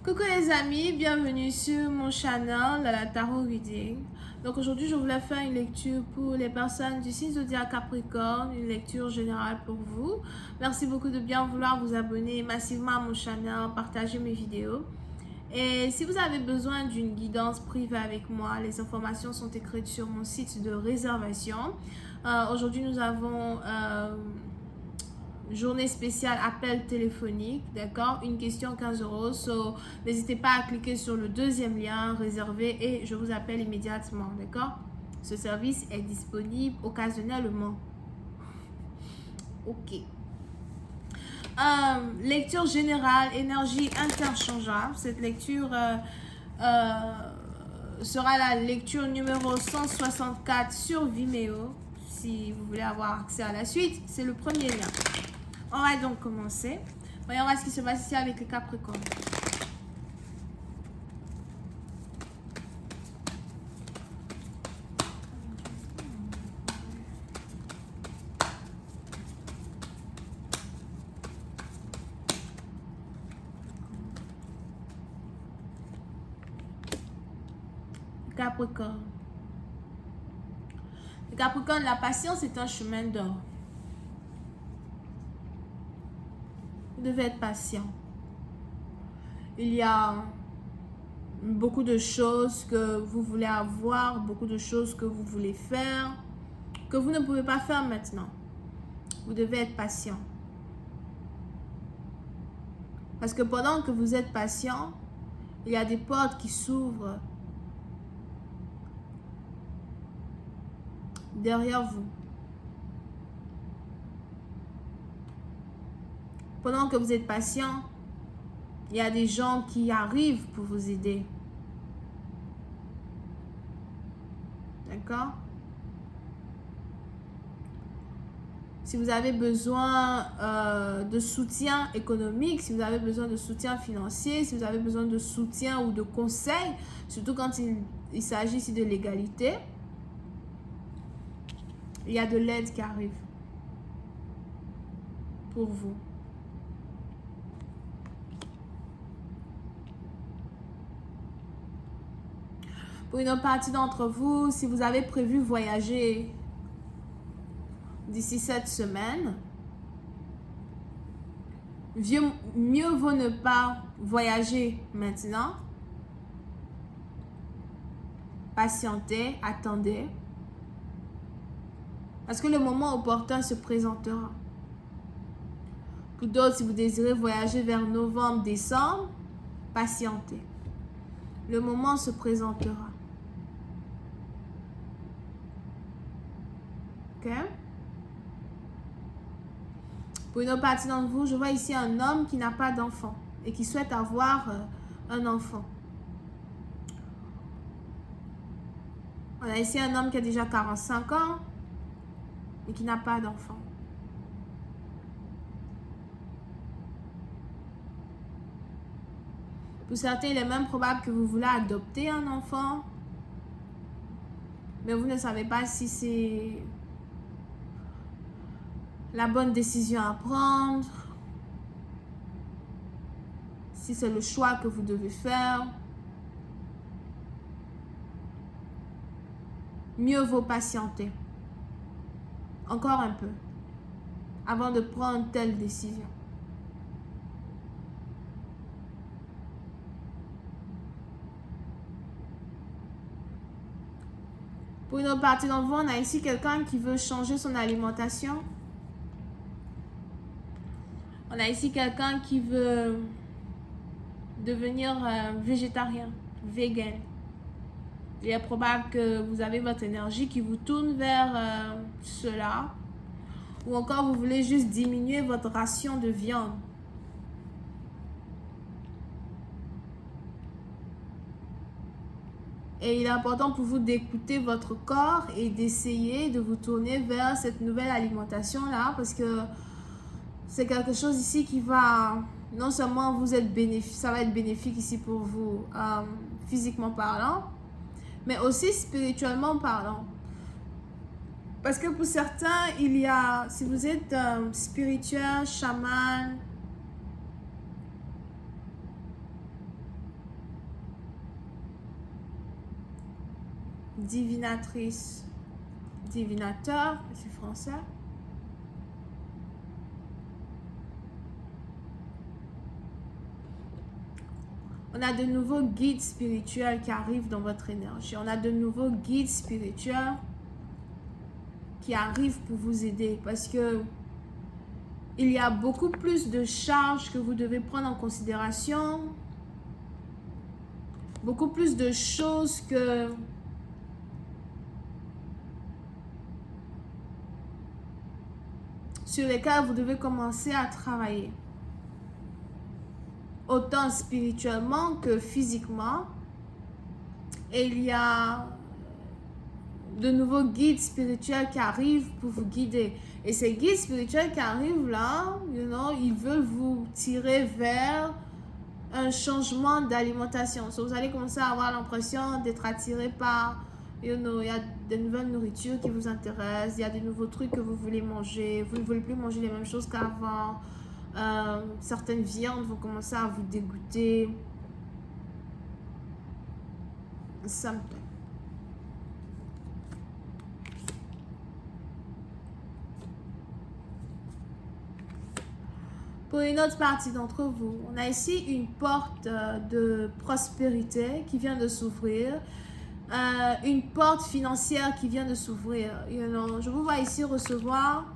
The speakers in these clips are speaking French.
Coucou les amis, bienvenue sur mon channel la Tarot Reading. Donc aujourd'hui je voulais faire une lecture pour les personnes du signe zodiaque Capricorne, une lecture générale pour vous. Merci beaucoup de bien vouloir vous abonner massivement à mon channel, partager mes vidéos. Et si vous avez besoin d'une guidance privée avec moi, les informations sont écrites sur mon site de réservation. Aujourd'hui nous avons journée spéciale appel téléphonique, d'accord, une question 15 €. So, n'hésitez pas à cliquer sur le deuxième lien réservé et je vous appelle immédiatement, d'accord. Ce service est disponible occasionnellement. Ok. Lecture générale, énergie interchangeable. Cette lecture sera la lecture numéro 164 sur Vimeo. Si vous voulez avoir accès à la suite, c'est le premier lien. On va donc commencer. Voyons voir ce qui se passe ici avec les Capricornes. Capricorne. Les Capricornes, la patience est un chemin d'or. Vous devez être patient. Il y a beaucoup de choses que vous voulez avoir, beaucoup de choses que vous voulez faire, que vous ne pouvez pas faire maintenant. Vous devez être patient. Parce que pendant que vous êtes patient, il y a des portes qui s'ouvrent derrière vous. Pendant que vous êtes patient, il y a des gens qui arrivent pour vous aider. D'accord? Si vous avez besoin de soutien économique, si vous avez besoin de soutien financier, si vous avez besoin de soutien ou de conseils, surtout quand il s'agit ici de l'égalité, il y a de l'aide qui arrive pour vous. Pour une partie d'entre vous, si vous avez prévu voyager d'ici cette semaine, mieux vaut ne pas voyager maintenant. Patientez, attendez. Parce que le moment opportun se présentera. Pour d'autres, si vous désirez voyager vers novembre, décembre, patientez. Le moment se présentera. Ok? Pour une autre partie d'entre vous, je vois ici un homme qui n'a pas d'enfant et qui souhaite avoir un enfant. On a ici un homme qui a déjà 45 ans et qui n'a pas d'enfant. Pour certains, il est même probable que vous voulez adopter un enfant, mais vous ne savez pas si c'est la bonne décision à prendre, si c'est le choix que vous devez faire. Mieux vaut patienter encore un peu avant de prendre telle décision. Pour une autre partie d'entre vous, on a ici quelqu'un qui veut changer son alimentation. On a ici quelqu'un qui veut devenir végétarien, vegan. Il est probable que vous avez votre énergie qui vous tourne vers cela. Ou encore, vous voulez juste diminuer votre ration de viande. Et il est important pour vous d'écouter votre corps et d'essayer de vous tourner vers cette nouvelle alimentation-là. Parce que c'est quelque chose ici qui va, non seulement vous être bénéfique, ça va être bénéfique ici pour vous, physiquement parlant, mais aussi spirituellement parlant. Parce que pour certains, il y a, si vous êtes spirituel, chaman, divinatrice, divinateur, c'est français. On a de nouveaux guides spirituels qui arrivent dans votre énergie. On a de nouveaux guides spirituels qui arrivent pour vous aider parce que il y a beaucoup plus de charges que vous devez prendre en considération. Beaucoup plus de choses sur lesquelles vous devez commencer à travailler. Autant spirituellement que physiquement. Et il y a de nouveaux guides spirituels qui arrivent pour vous guider. Et ces guides spirituels qui arrivent là, ils veulent vous tirer vers un changement d'alimentation. So, vous allez commencer à avoir l'impression d'être attiré par, il y a de nouvelles nourritures qui vous intéressent, il y a de nouveaux trucs que vous voulez manger, vous ne voulez plus manger les mêmes choses qu'avant. Certaines viandes vont commencer à vous dégoûter. Ça me plaît. Pour une autre partie d'entre vous, on a ici une porte de prospérité qui vient de s'ouvrir. Une porte financière qui vient de s'ouvrir. Je vous vois ici recevoir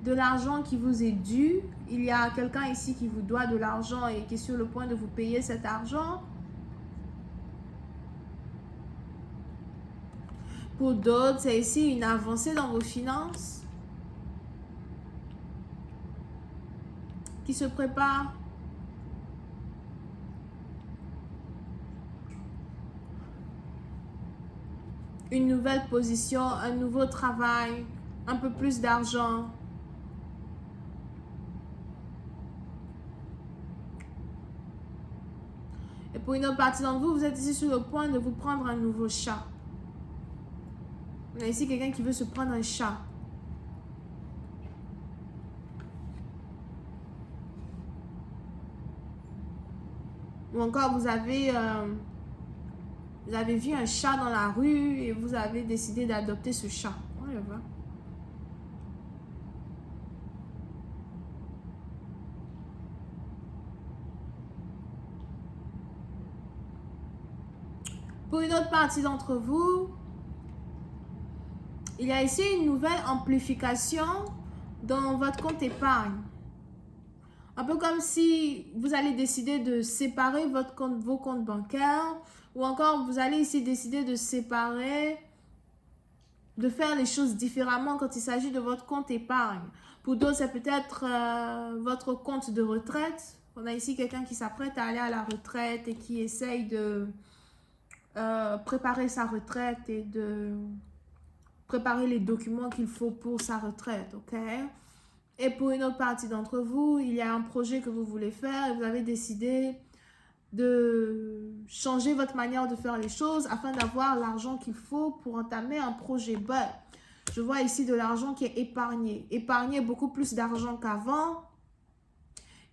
de l'argent qui vous est dû. Il y a quelqu'un ici qui vous doit de l'argent et qui est sur le point de vous payer cet argent. Pour d'autres, c'est ici une avancée dans vos finances qui se prépare. Une nouvelle position, un nouveau travail, un peu plus d'argent. Et pour une autre partie d'entre vous, vous êtes ici sur le point de vous prendre un nouveau chat. On a ici quelqu'un qui veut se prendre un chat. Ou encore, vous avez vu un chat dans la rue et vous avez décidé d'adopter ce chat. Ouais, va. Pour une autre partie d'entre vous, il y a ici une nouvelle amplification dans votre compte épargne. Un peu comme si vous allez décider de séparer vos comptes bancaires ou encore vous allez ici décider de séparer, de faire les choses différemment quand il s'agit de votre compte épargne. Pour d'autres, c'est peut-être votre compte de retraite. On a ici quelqu'un qui s'apprête à aller à la retraite et qui essaye de préparer sa retraite et de préparer les documents qu'il faut pour sa retraite, ok? Et pour une autre partie d'entre vous, il y a un projet que vous voulez faire et vous avez décidé de changer votre manière de faire les choses afin d'avoir l'argent qu'il faut pour entamer un projet. Je vois ici de l'argent qui est épargné. Épargner beaucoup plus d'argent qu'avant.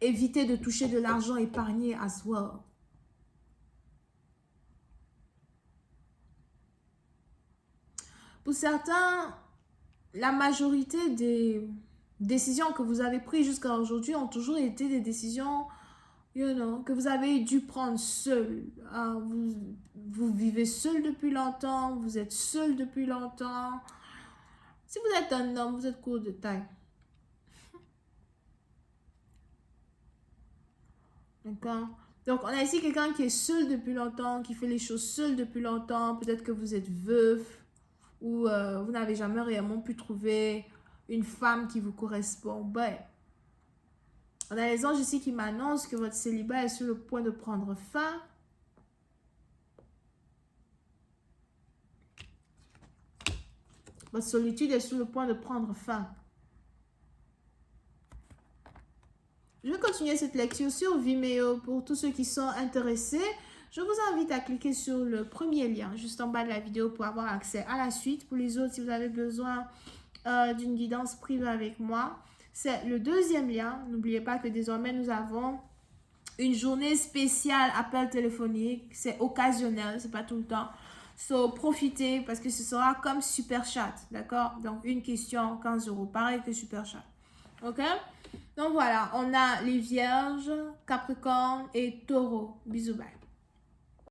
Éviter de toucher de l'argent épargné as well. Pour certains, la majorité des décisions que vous avez prises jusqu'à aujourd'hui ont toujours été des décisions que vous avez dû prendre seul. Vous vivez seul depuis longtemps, vous êtes seul depuis longtemps. Si vous êtes un homme, vous êtes court de taille. D'accord? Donc, on a ici quelqu'un qui est seul depuis longtemps, qui fait les choses seul depuis longtemps. Peut-être que vous êtes veuf ou vous n'avez jamais réellement pu trouver une femme qui vous correspond. On a les anges ici qui m'annoncent que votre célibat est sur le point de prendre fin. Votre solitude est sur le point de prendre fin. Je vais continuer cette lecture sur Vimeo pour tous ceux qui sont intéressés. Je vous invite à cliquer sur le premier lien juste en bas de la vidéo pour avoir accès à la suite. Pour les autres, si vous avez besoin d'une guidance privée avec moi, c'est le deuxième lien. N'oubliez pas que désormais, nous avons une journée spéciale appel téléphonique. C'est occasionnel, c'est pas tout le temps. So, profitez parce que ce sera comme Super Chat, d'accord? Donc, une question, 15 euros, pareil que Super Chat. Ok? Donc, voilà, on a les Vierges, Capricorne et Taureau. Bisous, bye.